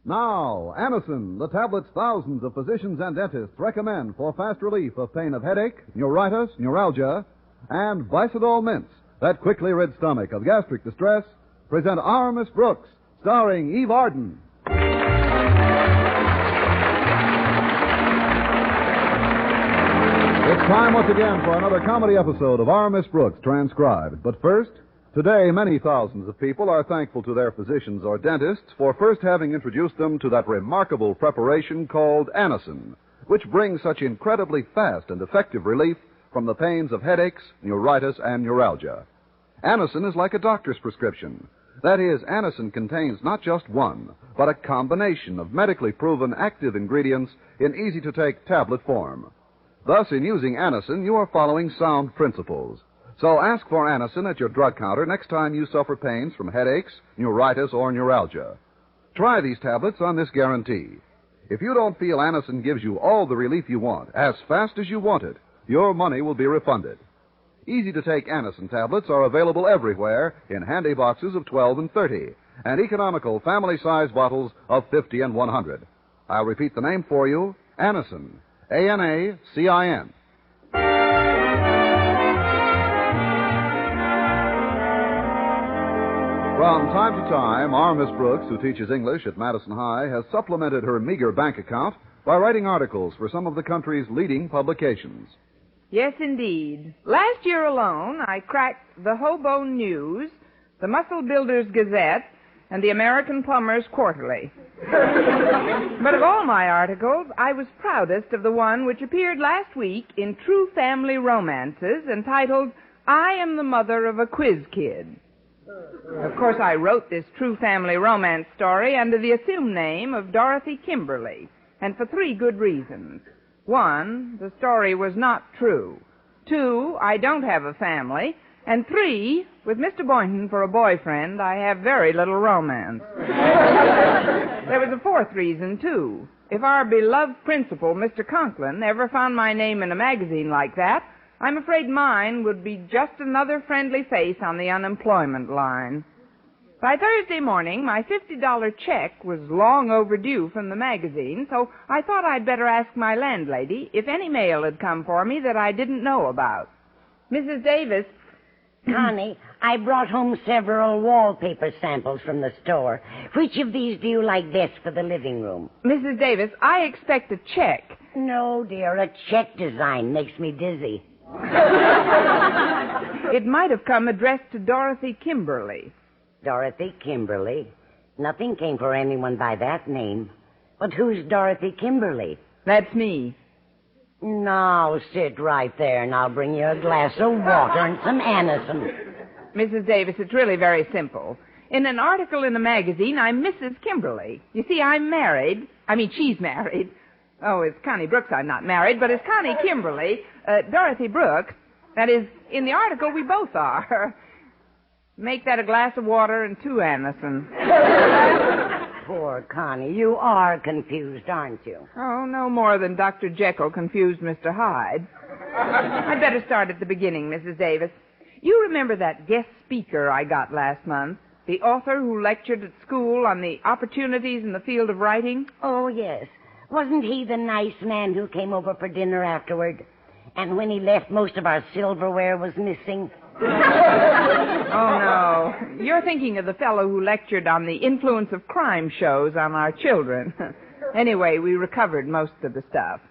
Now, Anacin, the tablets thousands of physicians and dentists recommend for fast relief of pain of headache, neuritis, neuralgia, and Bicidol mints that quickly rid stomach of gastric distress, present Our Miss Brooks, starring Eve Arden. It's time once again for another comedy episode of Our Miss Brooks, transcribed. But first, today many thousands of people are thankful to their physicians or dentists for first having introduced them to that remarkable preparation called Anacin, which brings such incredibly fast and effective relief from the pains of headaches, neuritis, and neuralgia. Anacin is like a doctor's prescription. That is, Anacin contains not just one, but a combination of medically proven active ingredients in easy-to-take tablet form. Thus, in using Anacin, you are following sound principles. So ask for Anacin at your drug counter next time you suffer pains from headaches, neuritis, or neuralgia. Try these tablets on this guarantee. If you don't feel Anacin gives you all the relief you want, as fast as you want it, your money will be refunded. Easy-to-take Anacin tablets are available everywhere in handy boxes of 12 and 30, and economical family-size bottles of 50 and 100. I'll repeat the name for you, Anacin. A-N-A-C-I-N. From time to time, our Miss Brooks, who teaches English at Madison High, has supplemented her meager bank account by writing articles for some of the country's leading publications. Yes, indeed. Last year alone, I cracked the Hobo News, the Muscle Builders Gazette, and the American Plumbers Quarterly. But of all my articles, I was proudest of the one which appeared last week in True Family Romances, entitled, I Am the Mother of a Quiz Kid. Of course, I wrote this True Family Romance story under the assumed name of Dorothy Kimberly, and for 3 good reasons. 1, the story was not true. 2, I don't have a family. And 3, with Mr. Boynton for a boyfriend, I have very little romance. There was a 4th reason, too. If our beloved principal, Mr. Conklin, ever found my name in a magazine like that, I'm afraid mine would be just another friendly face on the unemployment line. By Thursday morning, my $50 check was long overdue from the magazine, so I thought I'd better ask my landlady if any mail had come for me that I didn't know about. Mrs. Davis... Connie, I brought home several wallpaper samples from the store. Which of these do you like best for the living room? Mrs. Davis, I expect a check. No, dear, a check design makes me dizzy. It might have come addressed to Dorothy Kimberly. Dorothy Kimberly? Nothing came for anyone by that name. But who's Dorothy Kimberly? That's me. Now, sit right there, and I'll bring you a glass of water and some Anacin. Mrs. Davis, it's really very simple. In an article in a magazine, I'm Mrs. Kimberly. You see, I'm married. She's married. Oh, it's Connie Brooks I'm not married, but it's Connie Kimberly. Dorothy Brooks. That is, in the article, we both are. Make that a glass of water and 2 Anacin. Poor Connie, you are confused, aren't you? Oh, no more than Dr. Jekyll confused Mr. Hyde. I'd better start at the beginning, Mrs. Davis. You remember that guest speaker I got last month? The author who lectured at school on the opportunities in the field of writing? Oh, yes. Wasn't he the nice man who came over for dinner afterward? And when he left, most of our silverware was missing. Oh, no. You're thinking of the fellow who lectured on the influence of crime shows on our children. Anyway, we recovered most of the stuff.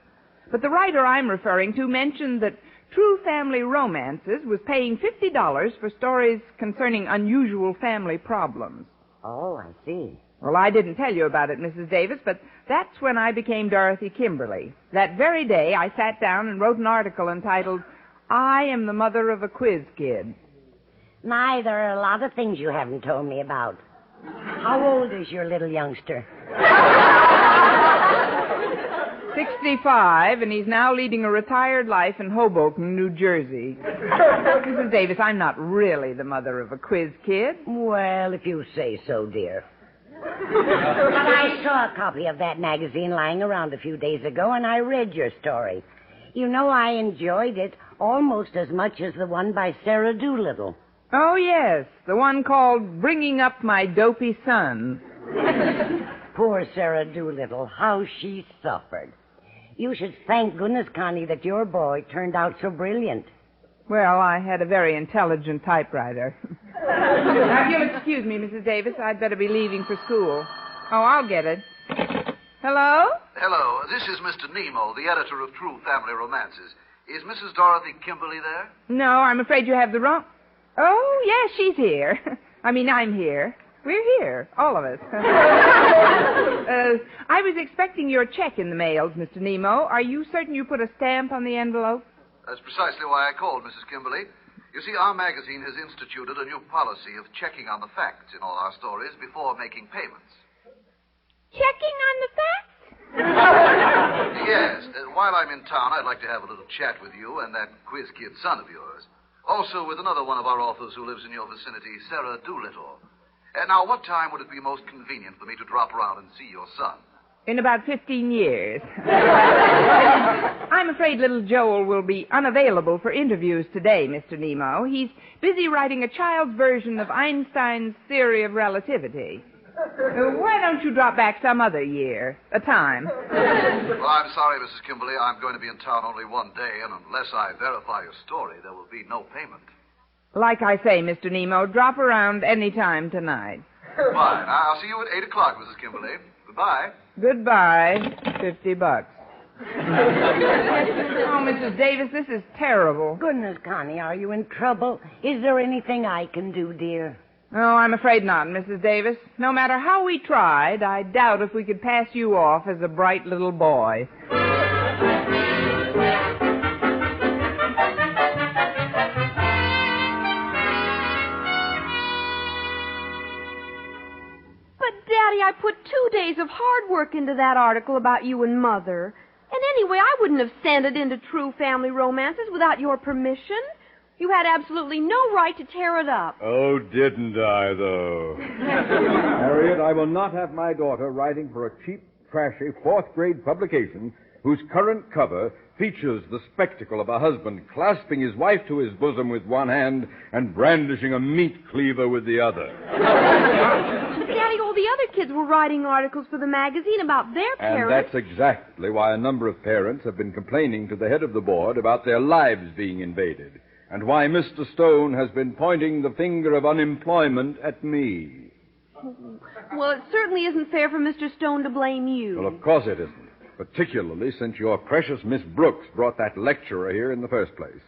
But the writer I'm referring to mentioned that True Family Romances was paying $50 for stories concerning unusual family problems. Oh, I see. Well, I didn't tell you about it, Mrs. Davis, but that's when I became Dorothy Kimberly. That very day, I sat down and wrote an article entitled, I Am the Mother of a Quiz Kid. My, there are a lot of things you haven't told me about. How old is your little youngster? 65, and he's now leading a retired life in Hoboken, New Jersey. Mrs. Davis, I'm not really the mother of a quiz kid. Well, if you say so, dear. But I saw a copy of that magazine lying around a few days ago, and I read your story. You know, I enjoyed it almost as much as the one by Sarah Doolittle. Oh, yes, the one called Bringing Up My Dopey Son. Poor Sarah Doolittle, how she suffered. You should thank goodness, Connie, that your boy turned out so brilliant. Well, I had a very intelligent typewriter. Now, if you'll excuse me, Mrs. Davis, I'd better be leaving for school. Oh, I'll get it. Hello? Hello. This is Mr. Nemo, the editor of True Family Romances. Is Mrs. Dorothy Kimberly there? No, I'm afraid you have the wrong... Oh, yes, she's here. I mean, I'm here. We're here, all of us. I was expecting your check in the mails, Mr. Nemo. Are you certain you put a stamp on the envelope? That's precisely why I called, Mrs. Kimberly. You see, our magazine has instituted a new policy of checking on the facts in all our stories before making payments. Checking on the facts? Yes. While I'm in town, I'd like to have a little chat with you and that quiz kid son of yours. Also with another one of our authors who lives in your vicinity, Sarah Doolittle. Now, what time would it be most convenient for me to drop around and see your son? In about 15 years. I'm afraid little Joel will be unavailable for interviews today, Mr. Nemo. He's busy writing a child's version of Einstein's theory of relativity. Why don't you drop back some other year? A time. Well, I'm sorry, Mrs. Kimberly. I'm going to be in town only one day, and unless I verify your story, there will be no payment. Like I say, Mr. Nemo, drop around any time tonight. Fine. I'll see you at 8 o'clock, Mrs. Kimberly. Goodbye. Goodbye. $50. Oh, Mrs. Davis, this is terrible. Goodness, Connie, are you in trouble? Is there anything I can do, dear? Oh, I'm afraid not, Mrs. Davis. No matter how we tried, I doubt if we could pass you off as a bright little boy. Daddy, I put 2 days of hard work into that article about you and Mother. And anyway, I wouldn't have sent it into True Family Romances without your permission. You had absolutely no right to tear it up. Oh, didn't I, though? Harriet, I will not have my daughter writing for a cheap, trashy, fourth-grade publication whose current cover features the spectacle of a husband clasping his wife to his bosom with one hand and brandishing a meat cleaver with the other. Daddy, all the other kids were writing articles for the magazine about their parents. And that's exactly why a number of parents have been complaining to the head of the board about their lives being invaded, and why Mr. Stone has been pointing the finger of unemployment at me. Well, it certainly isn't fair for Mr. Stone to blame you. Well, of course it isn't. Particularly since your precious Miss Brooks brought that lecturer here in the first place.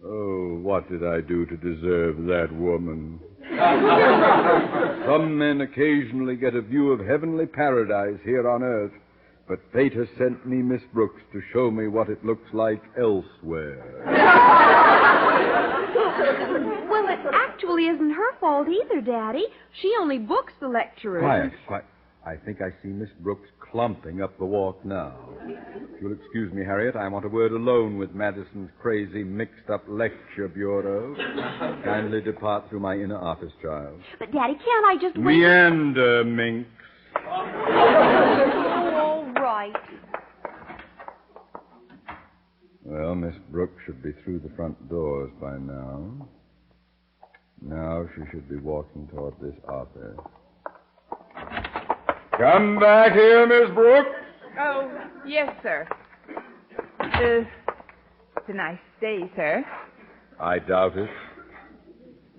Oh, what did I do to deserve that woman? Some men occasionally get a view of heavenly paradise here on earth, but fate has sent me Miss Brooks to show me what it looks like elsewhere. Well, it actually isn't her fault either, Daddy. She only books the lecturers. Quiet. I think I see Miss Brooks clumping up the walk now. If you'll excuse me, Harriet, I want a word alone with Madison's crazy, mixed-up lecture bureau. Kindly depart through my inner office, child. But, Daddy, can't I just wait? Meander, minx. All right. Well, Miss Brooks should be through the front doors by now. Now she should be walking toward this office. Come back here, Miss Brooks. Oh, yes, sir. It's a nice day, sir. I doubt it.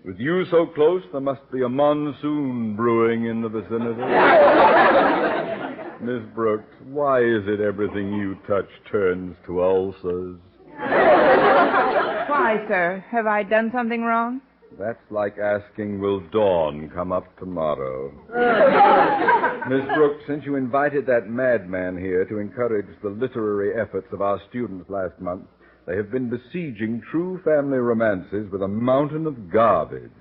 With you so close, there must be a monsoon brewing in the vicinity. Miss Brooks, why is it everything you touch turns to ulcers? Why, sir? Have I done something wrong? That's like asking, will dawn come up tomorrow? Miss Brooks, since you invited that madman here to encourage the literary efforts of our students last month, they have been besieging True Family Romances with a mountain of garbage.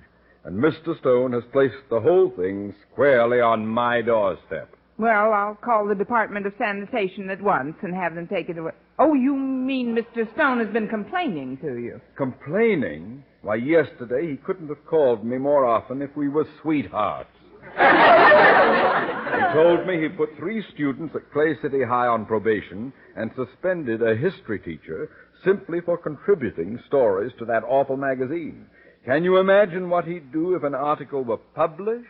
And Mr. Stone has placed the whole thing squarely on my doorstep. Well, I'll call the Department of Sanitation at once and have them take it away. Oh, you mean Mr. Stone has been complaining to you? Complaining? Why, yesterday he couldn't have called me more often if we were sweethearts. He told me he put 3 students at Clay City High on probation and suspended a history teacher simply for contributing stories to that awful magazine. Can you imagine what he'd do if an article were published?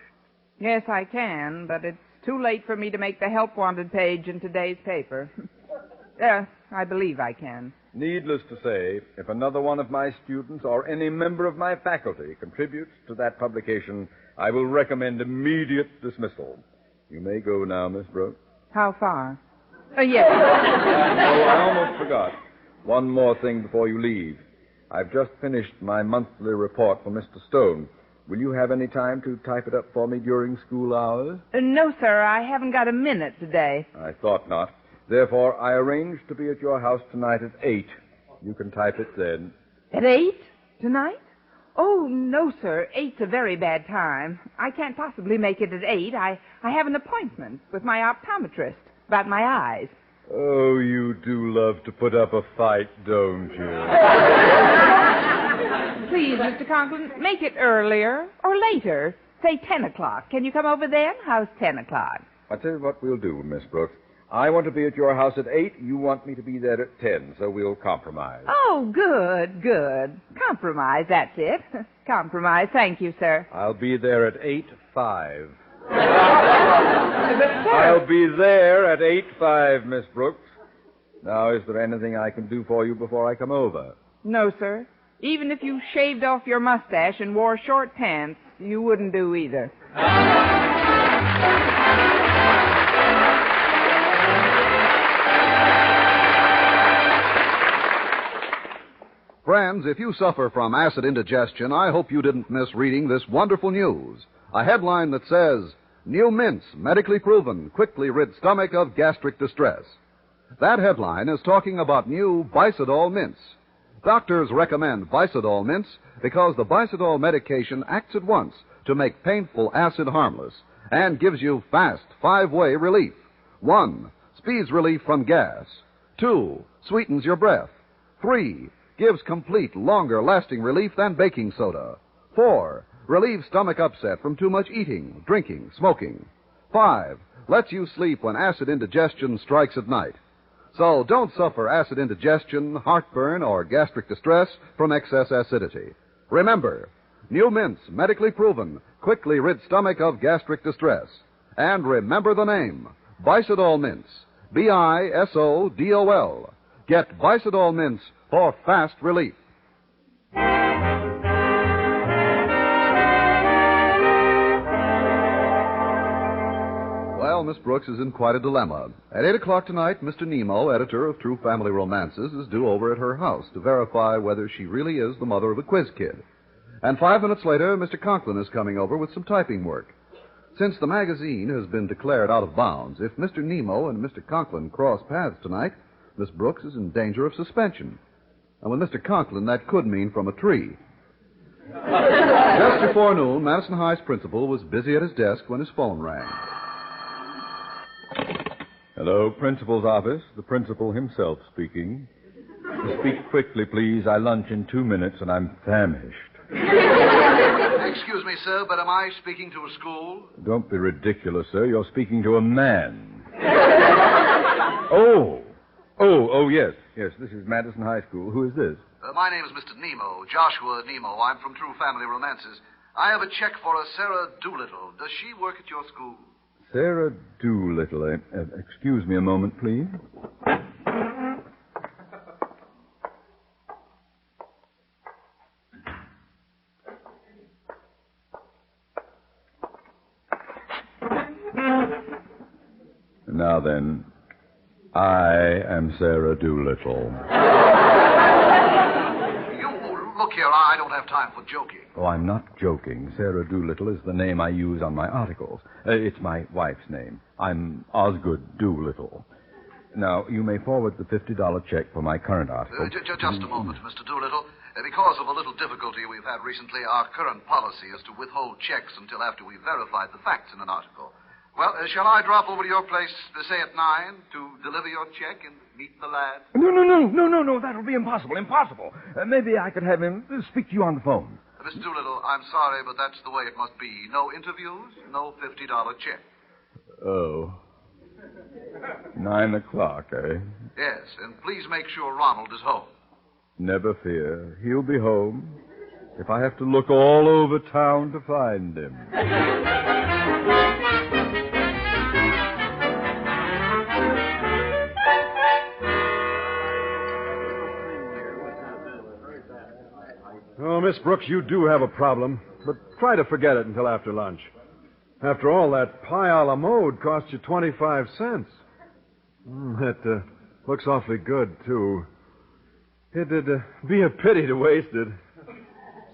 Yes, I can, but it's too late for me to make the help wanted page in today's paper. I believe I can. Needless to say, if another one of my students or any member of my faculty contributes to that publication, I will recommend immediate dismissal. You may go now, Miss Brooks. How far? Yes. I almost forgot. One more thing before you leave. I've just finished my monthly report for Mr. Stone. Will you have any time to type it up for me during school hours? No, sir. I haven't got a minute today. I thought not. Therefore, I arranged to be at your house tonight at 8. You can type it then. At 8? Tonight? Oh, no, sir. 8's a very bad time. I can't possibly make it at 8. I have an appointment with my optometrist about my eyes. Oh, you do love to put up a fight, don't you? Please, Mr. Conklin, make it earlier or later. Say 10 o'clock. Can you come over then? How's 10 o'clock? I'll tell you what we'll do, Miss Brooks. I want to be at your house at 8. You want me to be there at 10, so we'll compromise. Oh, good. Compromise, that's it. Compromise. Thank you, sir. I'll be there at 8:05. But, sir... I'll be there at 8:05, Miss Brooks. Now, is there anything I can do for you before I come over? No, sir. Even if you shaved off your mustache and wore short pants, you wouldn't do either. Friends, if you suffer from acid indigestion, I hope you didn't miss reading this wonderful news. A headline that says, New mints, medically proven, quickly rid stomach of gastric distress. That headline is talking about new Bicidol mints. Doctors recommend Bicidol mints because the Bicidol medication acts at once to make painful acid harmless and gives you fast 5-way relief. 1, speeds relief from gas. 2, sweetens your breath. 3, gives complete, longer-lasting relief than baking soda. 4, relieves stomach upset from too much eating, drinking, smoking. 5, lets you sleep when acid indigestion strikes at night. So don't suffer acid indigestion, heartburn, or gastric distress from excess acidity. Remember, new mints, medically proven, quickly rid stomach of gastric distress. And remember the name, Bicidol mints. Bisodol. Get Bicidol mints for fast relief. Well, Miss Brooks is in quite a dilemma. At 8 o'clock tonight, Mr. Nemo, editor of True Family Romances, is due over at her house to verify whether she really is the mother of a quiz kid. And 5 minutes later, Mr. Conklin is coming over with some typing work. Since the magazine has been declared out of bounds, if Mr. Nemo and Mr. Conklin cross paths tonight, Miss Brooks is in danger of suspension. And with Mr. Conklin, that could mean from a tree. Just before noon, Madison High's principal was busy at his desk when his phone rang. Hello, principal's office. The principal himself speaking. Speak quickly, please. I lunch in 2 minutes, and I'm famished. Excuse me, sir, but am I speaking to a school? Don't be ridiculous, sir. You're speaking to a man. Oh, yes. Yes, this is Madison High School. Who is this? My name is Mr. Nemo, Joshua Nemo. I'm from True Family Romances. I have a check for a Sarah Doolittle. Does she work at your school? Sarah Doolittle. Excuse me a moment, please. Now then, I am Sarah Doolittle. Look here, I don't have time for joking. Oh, I'm not joking. Sarah Doolittle is the name I use on my articles. It's my wife's name. I'm Osgood Doolittle. Now, you may forward the $50 check for my current article. Just a moment, Mr. Doolittle. Because of a little difficulty we've had recently, our current policy is to withhold checks until after we've verified the facts in an article. Well, shall I drop over to your place, say at 9, to deliver your check and meet the lad? No. That'll be impossible. Maybe I could have him speak to you on the phone. Mr. Doolittle, I'm sorry, but that's the way it must be. No interviews, no $50 check. Oh. 9 o'clock, eh? Yes, and please make sure Ronald is home. Never fear. He'll be home. if I have to look all over town to find him. Oh, Miss Brooks, you do have a problem, but try to forget it until after lunch. After all, that pie a la mode cost you 25 cents. That looks awfully good, too. It'd be a pity to waste it.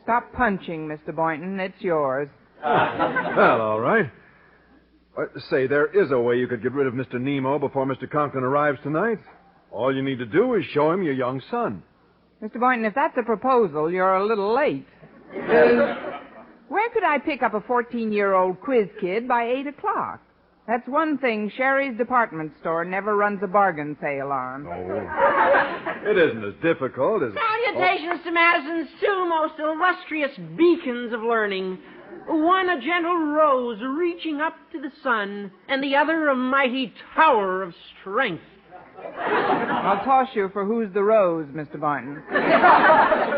Stop punching, Mr. Boynton. It's yours. Well, all right. Say, there is a way you could get rid of Mr. Nemo before Mr. Conklin arrives tonight. All you need to do is show him your young son. Mr. Boynton, if that's a proposal, you're a little late. Where could I pick up a 14-year-old quiz kid by 8 o'clock? That's one thing Sherry's department store never runs a bargain sale on. Oh. It isn't as difficult as... Salutations to Madison's two most illustrious beacons of learning. One a gentle rose reaching up to the sun, and the other a mighty tower of strength. I'll toss you for who's the rose, Mr. Boynton.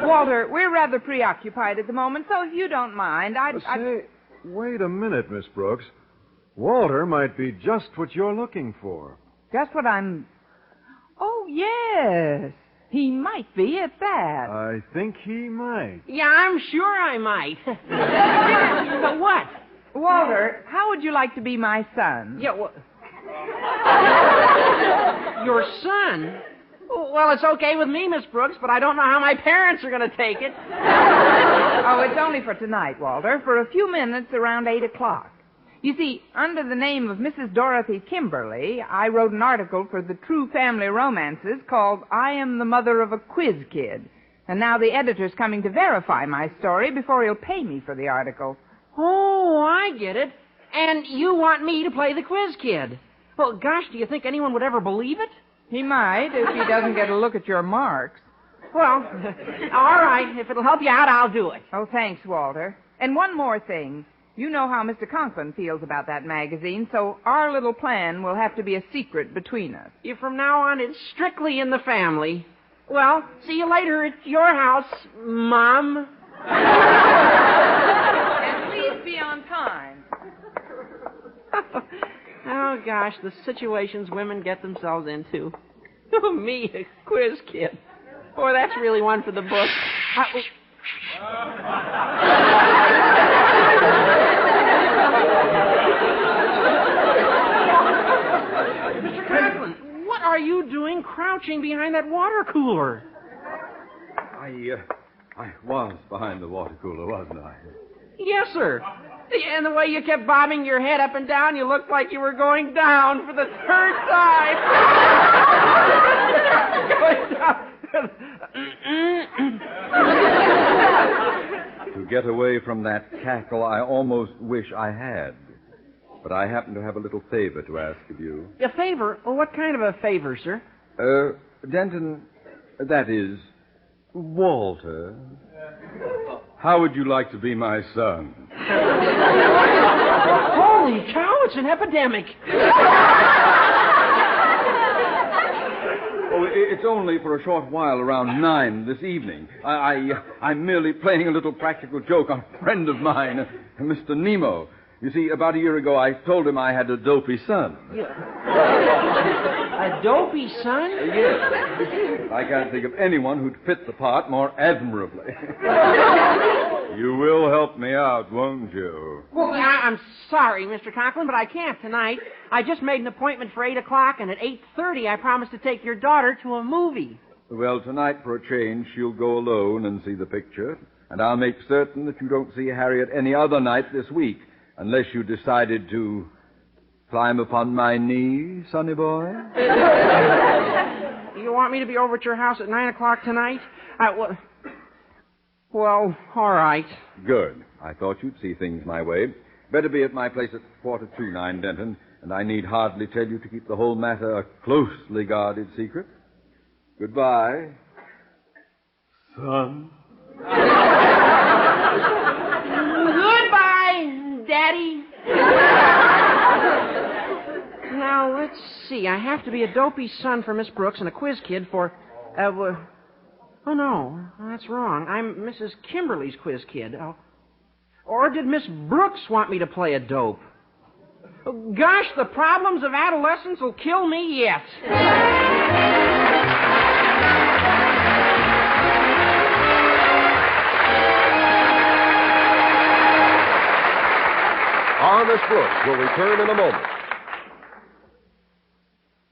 Walter, we're rather preoccupied at the moment, so if you don't mind, Say, wait a minute, Miss Brooks. Walter might be just what you're looking for. Just what I'm... Oh, yes. He might be at that. I think he might. Yeah, I'm sure I might. But what? Walter, how would you like to be my son? Yeah, what? Your son? Well, it's okay with me, Miss Brooks, but I don't know how my parents are going to take it. Oh, it's only for tonight, Walter, for a few minutes around 8 o'clock. You see, under the name of Mrs. Dorothy Kimberly, I wrote an article for the True Family Romances called I Am the Mother of a Quiz Kid. And now the editor's coming to verify my story before he'll pay me for the article. Oh, I get it. And you want me to play the quiz kid. Well, gosh, do you think anyone would ever believe it? He might, if he doesn't get a look at your marks. Well, all right. If it'll help you out, I'll do it. Oh, thanks, Walter. And one more thing. You know how Mr. Conklin feels about that magazine, so our little plan will have to be a secret between us. From now on, it's strictly in the family. Well, see you later at your house, Mom. And please be on time. Oh, gosh, the situations women get themselves into. Oh, me, a quiz kid. Boy, that's really one for the book. Mr. Conklin, what are you doing crouching behind that water cooler? I was behind the water cooler, wasn't I? Yes, sir. And the way you kept bobbing your head up and down, you looked like you were going down for the third time. Going down. To get away from that cackle, I almost wish I had. But I happen to have a little favor to ask of you. A favor? Well, what kind of a favor, sir? Denton, that is, Walter. How would you like to be my son? Holy cow, it's an epidemic. Oh, it's only for a short while around 9 this evening. I'm merely playing a little practical joke on a friend of mine, Mr. Nemo. You see, about a year ago, I told him I had a dopey son. A dopey son? Yes. I can't think of anyone who'd fit the part more admirably. You will help me out, won't you? Well, I'm sorry, Mr. Conklin, but I can't tonight. I just made an appointment for 8 o'clock, and at 8:30 I promised to take your daughter to a movie. Well, tonight, for a change, she'll go alone and see the picture, and I'll make certain that you don't see Harriet any other night this week, unless you decided to climb upon my knee, sonny boy. You want me to be over at your house at 9 o'clock tonight? Well, all right. Good. I thought you'd see things my way. Better be at my place at 9:15, Denton, and I need hardly tell you to keep the whole matter a closely guarded secret. Goodbye, son. Goodbye, Daddy. Now, let's see. I have to be a dopey son for Miss Brooks and a quiz kid for... Oh, no, that's wrong. I'm Mrs. Kimberly's quiz kid. Or did Miss Brooks want me to play a dope? Oh, gosh, the problems of adolescence will kill me yet. Our Miss Brooks will return in a moment.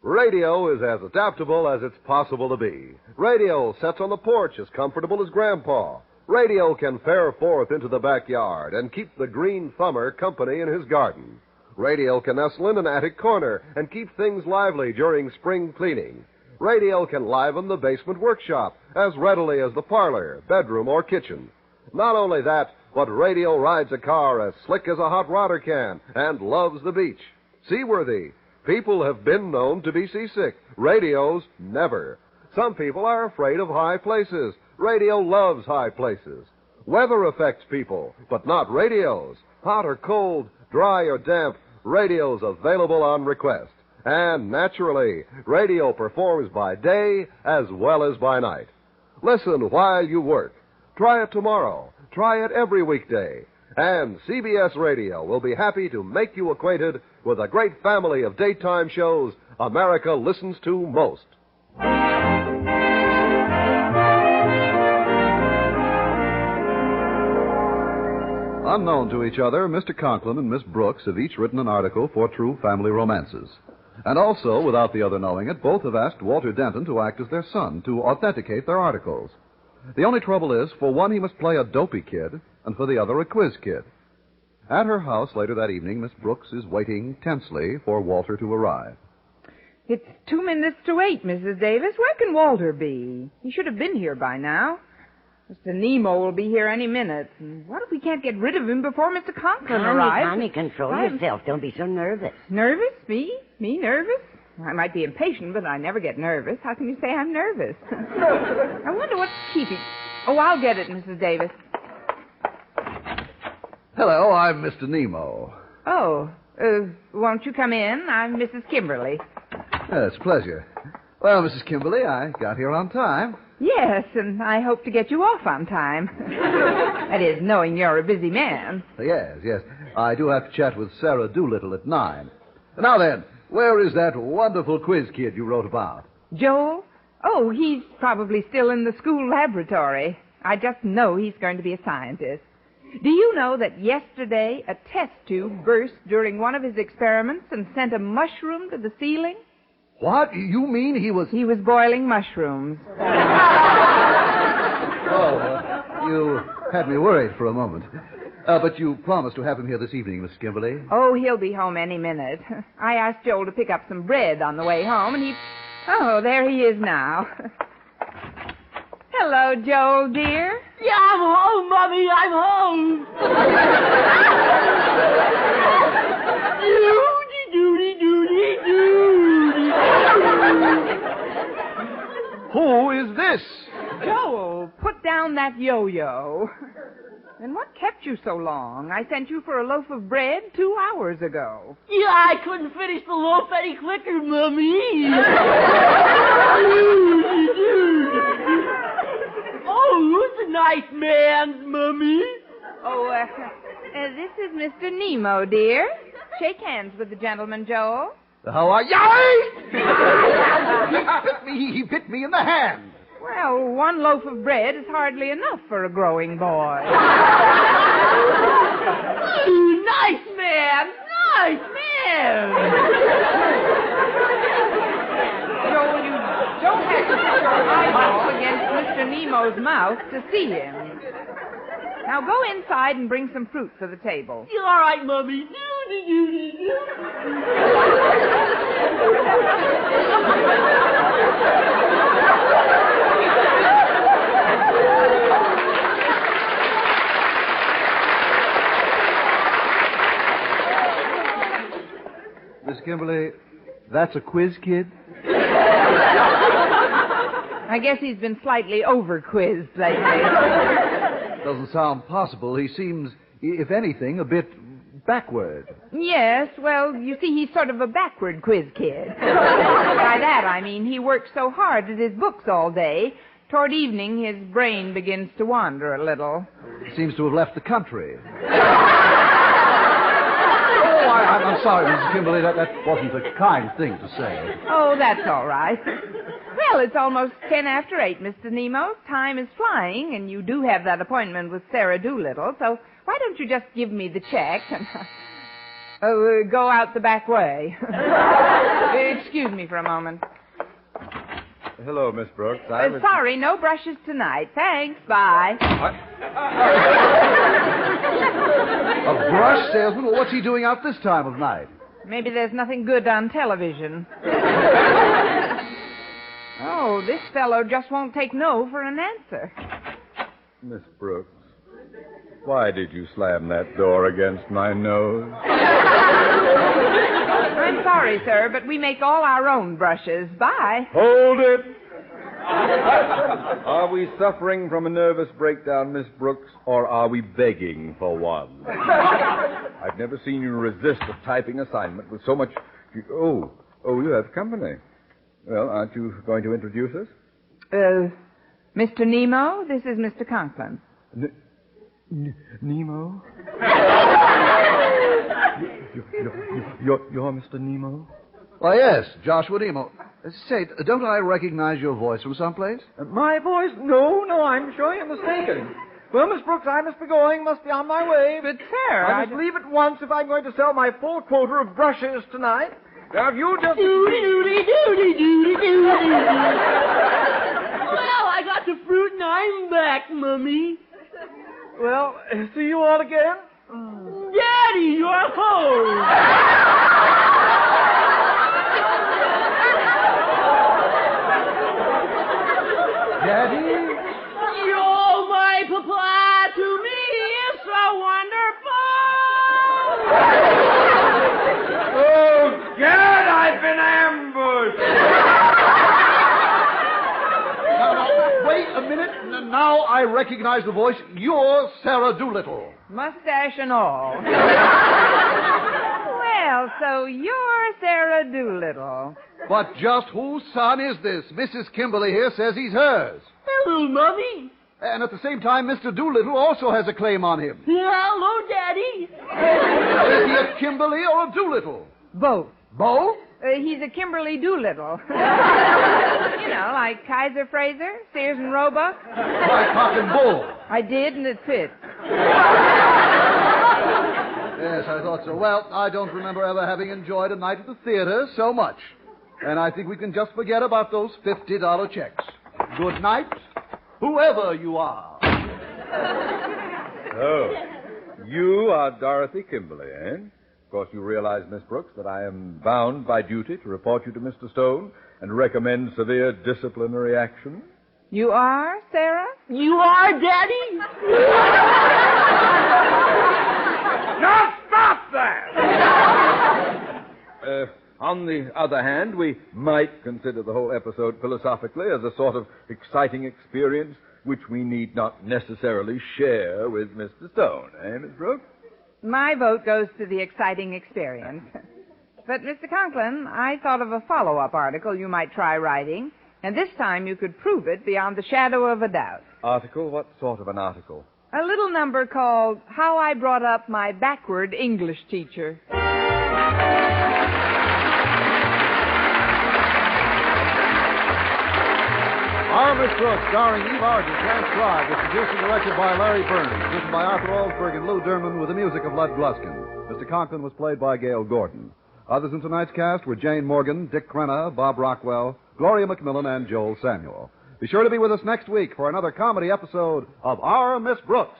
Radio is as adaptable as it's possible to be. Radio sits on the porch as comfortable as Grandpa. Radio can fare forth into the backyard and keep the green thumber company in his garden. Radio can nestle in an attic corner and keep things lively during spring cleaning. Radio can liven the basement workshop as readily as the parlor, bedroom, or kitchen. Not only that, but radio rides a car as slick as a hot rodder can and loves the beach. Seaworthy. People have been known to be seasick. Radios, never. Some people are afraid of high places. Radio loves high places. Weather affects people, but not radios. Hot or cold, dry or damp, radio's available on request. And naturally, radio performs by day as well as by night. Listen while you work. Try it tomorrow. Try it every weekday. And CBS Radio will be happy to make you acquainted with a great family of daytime shows America listens to most. Unknown to each other, Mr. Conklin and Miss Brooks have each written an article for True Family Romances. And also, without the other knowing it, both have asked Walter Denton to act as their son to authenticate their articles. The only trouble is, for one he must play a dopey kid, and for the other a quiz kid. At her house later that evening, Miss Brooks is waiting tensely for Walter to arrive. It's 2 minutes to 8, Mrs. Davis. Where can Walter be? He should have been here by now. Mr. Nemo will be here any minute. And what if we can't get rid of him before Mr. Conklin arrives? Connie, control yourself. Don't be so nervous. Nervous? Me? Me nervous? I might be impatient, but I never get nervous. How can you say I'm nervous? I wonder what's keeping... Oh, I'll get it, Mrs. Davis. Hello, I'm Mr. Nemo. Oh, won't you come in? I'm Mrs. Kimberly. Yes, pleasure. Well, Mrs. Kimberly, I got here on time. Yes, and I hope to get you off on time. That is, knowing you're a busy man. Yes. I do have to chat with Sarah Doolittle at 9. Now then, where is that wonderful quiz kid you wrote about? Joel? Oh, he's probably still in the school laboratory. I just know he's going to be a scientist. Do you know that yesterday a test tube burst during one of his experiments and sent a mushroom to the ceiling? What? You mean he was... He was boiling mushrooms. You had me worried for a moment. But you promised to have him here this evening, Miss Kimberly. Oh, he'll be home any minute. I asked Joel to pick up some bread on the way home, and he... Oh, there he is now. Hello, Joel, dear. Yeah, I'm home, Mommy. I'm home. Who is this? Joel, put down that yo-yo. And what kept you so long? I sent you for a loaf of bread 2 hours ago. Yeah, I couldn't finish the loaf any quicker, Mommy. Oh, who's a nice man, Mommy? Oh, this is Mr. Nemo, dear. Shake hands with the gentleman, Joel. How are you? He bit me in the hand. Well, one loaf of bread is hardly enough for a growing boy. Ooh, nice man! Nice man! Joel, you don't have to put your eyeball against Mr. Nemo's mouth to see him. Now go inside and bring some fruit for the table. You all right, Mommy? Miss Kimberly, that's a quiz kid? I guess he's been slightly over-quizzed lately. Doesn't sound possible. He seems, if anything, a bit backward. Yes, well, you see, he's sort of a backward quiz kid. By that, I mean he works so hard at his books all day, Toward evening, his brain begins to wander a little. He seems to have left the country. I'm sorry, Mrs. Kimberly. That wasn't a kind thing to say. Oh, that's all right. Well, it's almost 10 after 8, Mr. Nemo. Time is flying, and you do have that appointment with Sarah Doolittle, so why don't you just give me the check and go out the back way. Excuse me for a moment. Hello, Miss Brooks. Sorry, no brushes tonight. Thanks. Bye. A brush salesman? Well, what's he doing out this time of night? Maybe there's nothing good on television. Oh, this fellow just won't take no for an answer. Miss Brooks, why did you slam that door against my nose? I'm sorry, sir, but we make all our own brushes. Bye. Hold it! Are we suffering from a nervous breakdown, Miss Brooks, or are we begging for one? I've never seen you resist a typing assignment with so much... Oh, you have company. Well, aren't you going to introduce us? Mr. Nemo, this is Mr. Conklin. Nemo? You're Mr. Nemo? Why, yes, Joshua Nemo. Say, don't I recognize your voice from someplace? My voice? No, I'm sure you're mistaken. Well, Miss Brooks, I must be going, must be on my way. But, sir, I must leave at once if I'm going to sell my full quota of brushes tonight. Now, if you just... Well, I got the fruit and I'm back, Mummy. Well, see you all again. Daddy, you're home. Daddy? You're my papa to me is so wonderful. Oh, Gad, I've been ambushed! Now, wait a minute. Now I recognize the voice. You're Sarah Doolittle. Mustache and all. Well, so you're Sarah Doolittle. But just whose son is this? Mrs. Kimberly here says he's hers. Hello, Mummy. And at the same time, Mr. Doolittle also has a claim on him. Hello, Daddy. Is he a Kimberly or a Doolittle? Both. Both? He's a Kimberly Doolittle. You know, like Kaiser Fraser, Sears and Roebuck. Like Cock and Bull. I did, and it fits. Yes, I thought so. Well, I don't remember ever having enjoyed a night at the theater so much. And I think we can just forget about those $50 checks. Good night, whoever you are. Oh, you are Dorothy Kimberly, eh? Of course, you realize, Miss Brooks, that I am bound by duty to report you to Mr. Stone and recommend severe disciplinary action. You are, Sarah? You are, Daddy? Now stop that! On the other hand, we might consider the whole episode philosophically as a sort of exciting experience which we need not necessarily share with Mr. Stone, eh, Miss Brooks? My vote goes to the exciting experience. But, Mr. Conklin, I thought of a follow-up article you might try writing, and this time you could prove it beyond the shadow of a doubt. Article? What sort of an article? A little number called How I Brought Up My Backward English Teacher. Our Miss Brooks, starring Eve Arden, transcribed, was produced and directed by Larry Burns, written by Arthur Alsberg and Lou Derman, with the music of Lud Gluskin. Mr. Conklin was played by Gale Gordon. Others in tonight's cast were Jane Morgan, Dick Crenna, Bob Rockwell, Gloria McMillan, and Joel Samuel. Be sure to be with us next week for another comedy episode of Our Miss Brooks.